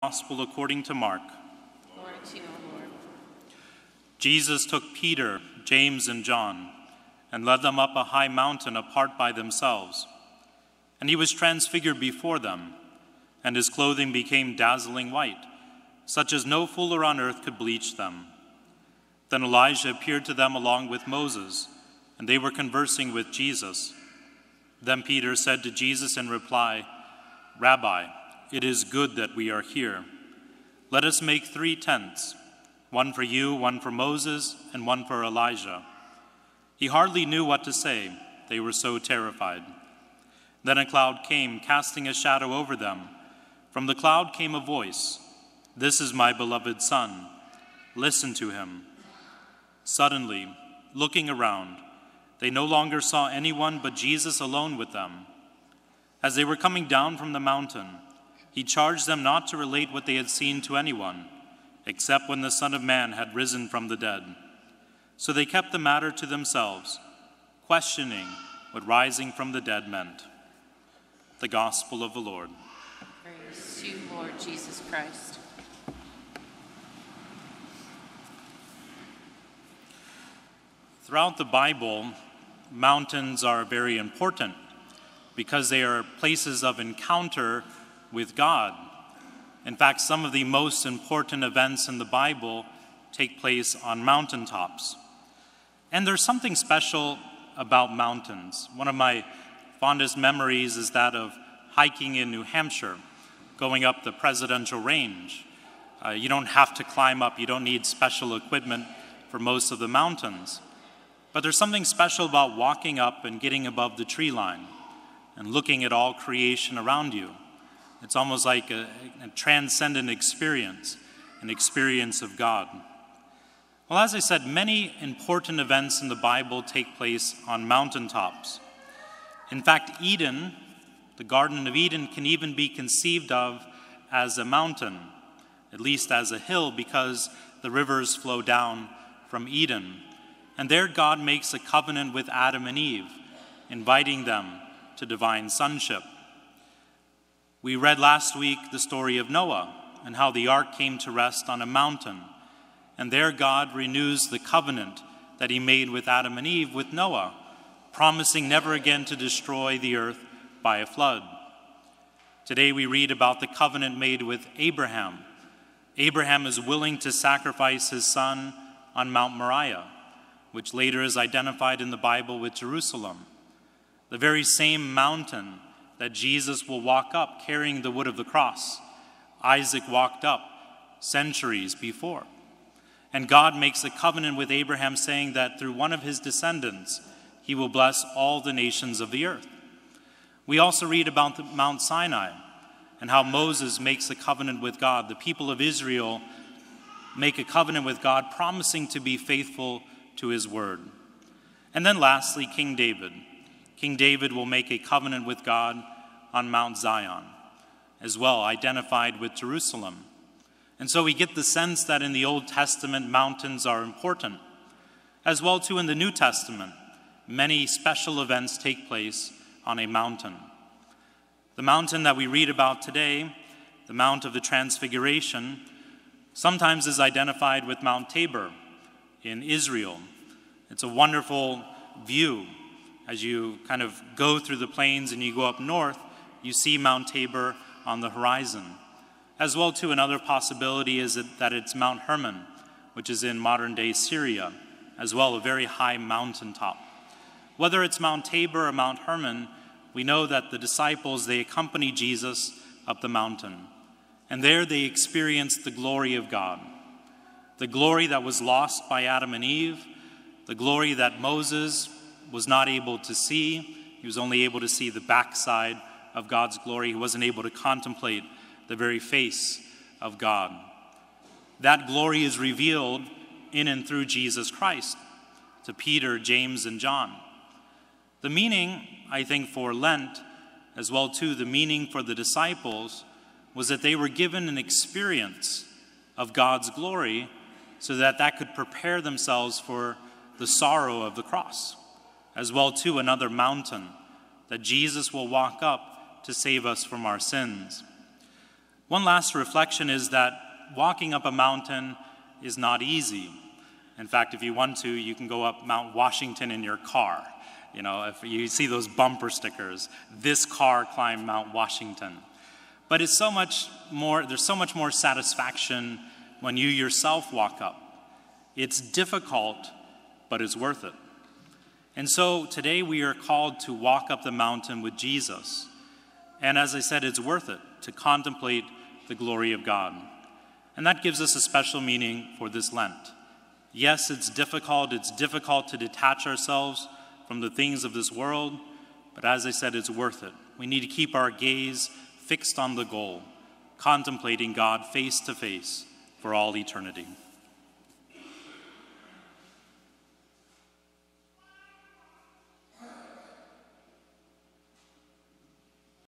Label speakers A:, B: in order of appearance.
A: Gospel according to Mark.
B: Glory to you, O Lord.
A: Jesus took Peter, James, and John, and led them up a high mountain apart by themselves. And he was transfigured before them, and his clothing became dazzling white, such as no fuller on earth could bleach them. Then Elijah appeared to them along with Moses, and they were conversing with Jesus. Then Peter said to Jesus in reply, "Rabbi, it is good that we are here. Let us make 3 tents, one for you, one for Moses, and one for Elijah." He hardly knew what to say. They were so terrified. Then a cloud came, casting a shadow over them. From the cloud came a voice, "This is my beloved Son. Listen to him." Suddenly, looking around, they no longer saw anyone but Jesus alone with them. As they were coming down from the mountain, he charged them not to relate what they had seen to anyone, except when the Son of Man had risen from the dead. So they kept the matter to themselves, questioning what rising from the dead meant. The Gospel of the Lord.
B: Praise to you, Lord Jesus Christ.
A: Throughout the Bible, mountains are very important because they are places of encounter with God. In fact, some of the most important events in the Bible take place on mountaintops. And there's something special about mountains. One of my fondest memories is that of hiking in New Hampshire, going up the Presidential Range. You don't have to climb up, you don't need special equipment for most of the mountains. But there's something special about walking up and getting above the tree line and looking at all creation around you. It's almost like a transcendent experience, an experience of God. Well, as I said, many important events in the Bible take place on mountaintops. In fact, Eden, the Garden of Eden, can even be conceived of as a mountain, at least as a hill, because the rivers flow down from Eden. And there God makes a covenant with Adam and Eve, inviting them to divine sonship. We read last week the story of Noah and how the ark came to rest on a mountain. And there God renews the covenant that he made with Adam and Eve with Noah, promising never again to destroy the earth by a flood. Today we read about the covenant made with Abraham. Abraham is willing to sacrifice his son on Mount Moriah, which later is identified in the Bible with Jerusalem, the very same mountain that Jesus will walk up carrying the wood of the cross. Isaac walked up centuries before. And God makes a covenant with Abraham saying that through one of his descendants, he will bless all the nations of the earth. We also read about Mount Sinai and how Moses makes a covenant with God. The people of Israel make a covenant with God, promising to be faithful to his word. And then lastly, King David. King David will make a covenant with God on Mount Zion, as well identified with Jerusalem. And so we get the sense that in the Old Testament, mountains are important. As well, too, in the New Testament, many special events take place on a mountain. The mountain that we read about today, the Mount of the Transfiguration, sometimes is identified with Mount Tabor in Israel. It's a wonderful view. As you kind of go through the plains and you go up north, you see Mount Tabor on the horizon. As well, too, another possibility is that it's Mount Hermon, which is in modern-day Syria, as well, a very high mountaintop. Whether it's Mount Tabor or Mount Hermon, we know that the disciples, they accompany Jesus up the mountain. And there they experienced the glory of God, the glory that was lost by Adam and Eve, the glory that Moses was not able to see. He was only able to see the backside of God's glory. He wasn't able to contemplate the very face of God. That glory is revealed in and through Jesus Christ to Peter, James, and John. The meaning, I think, for Lent, as well too, the meaning for the disciples was that they were given an experience of God's glory so that that could prepare themselves for the sorrow of the cross. As well, too, another mountain that Jesus will walk up to save us from our sins. One last reflection is that walking up a mountain is not easy. In fact, if you want to, you can go up Mount Washington in your car. You know, if you see those bumper stickers, this car climbed Mount Washington. But it's so much more, there's so much more satisfaction when you yourself walk up. It's difficult, but it's worth it. And so today we are called to walk up the mountain with Jesus. And as I said, it's worth it to contemplate the glory of God. And that gives us a special meaning for this Lent. Yes, it's difficult to detach ourselves from the things of this world, but as I said, it's worth it. We need to keep our gaze fixed on the goal, contemplating God face to face for all eternity.